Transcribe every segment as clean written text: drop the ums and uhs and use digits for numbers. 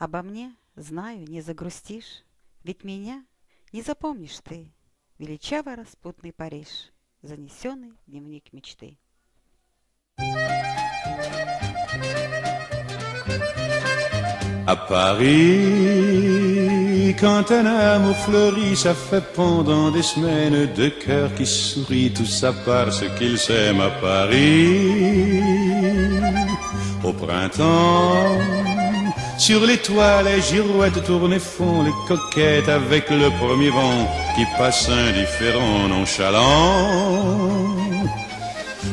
Обо мне, знаю, не загрустишь, ведь меня не запомнишь ты. Величаво распутный Париж, занесенный в дневник мечты. À Paris, quand un amour fleurit, ça fait pendant des semaines deux cœurs qui sourient, tout ça parce qu'ils s'aiment à Paris. Au printemps, sur les toits, les girouettes tournent et font les coquettes avec le premier vent qui passe indifférent, nonchalant.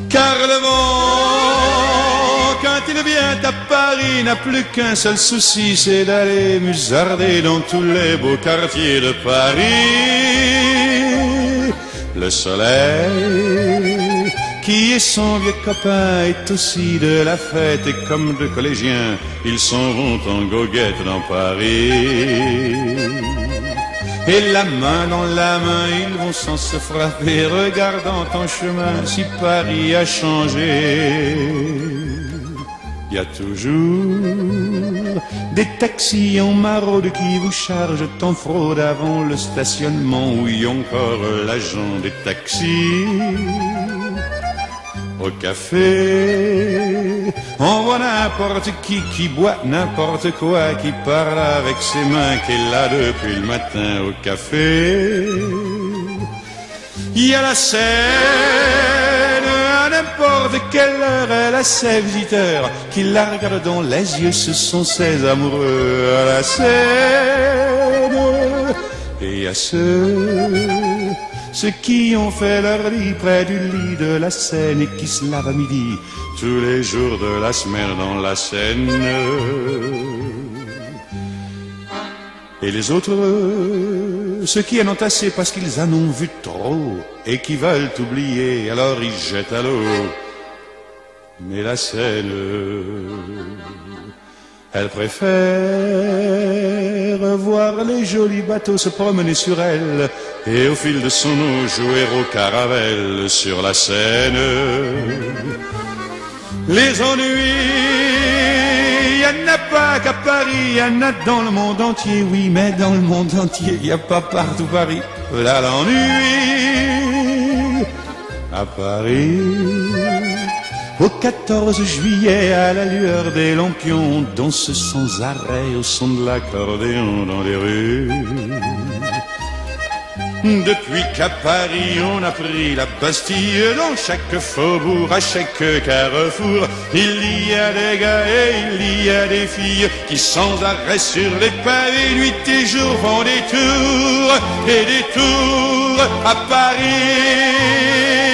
Car le vent, quand il vient à Paris, n'a plus qu'un seul souci, c'est d'aller musarder dans tous les beaux quartiers de Paris. Le soleil, qui est son vieux copain, est aussi de la fête, et comme deux collégiens, ils s'en vont en goguette dans Paris. Et la main dans la main, ils vont sans se frapper, regardant en chemin si Paris a changé. Il y a toujours des taxis en maraude qui vous chargent en fraude avant le stationnement. Oui, encore l'agent des taxis. Au café, on voit n'importe qui boit n'importe quoi, qui parle avec ses mains, qui est là depuis le matin au café. Il y a la scène, à n'importe quelle heure, elle a ses visiteurs qui la regardent dans les yeux, ce sont ses amoureux à la scène. Et il y a ceux qui ont fait leur lit près du lit de la Seine et qui se lavent à midi tous les jours de la semaine dans la Seine. Et les autres, ceux qui en ont assez parce qu'ils en ont vu trop et qui veulent oublier, alors ils jettent à l'eau. Mais la Seine, elle préfère voir les jolis bateaux se promener sur elle et au fil de son eau jouer au caravelle sur la Seine. Les ennuis, y en a pas qu'à Paris, y en a dans le monde entier, oui, mais dans le monde entier, y a pas partout Paris. Là l'ennui à Paris. Au 14 juillet, à la lueur des lampions, on danse sans arrêt au son de l'accordéon dans les rues. Depuis qu'à Paris on a pris la Bastille, dans chaque faubourg, à chaque carrefour, il y a des gars et il y a des filles qui sans arrêt sur les pavés, nuit et jour, font des tours et des tours à Paris.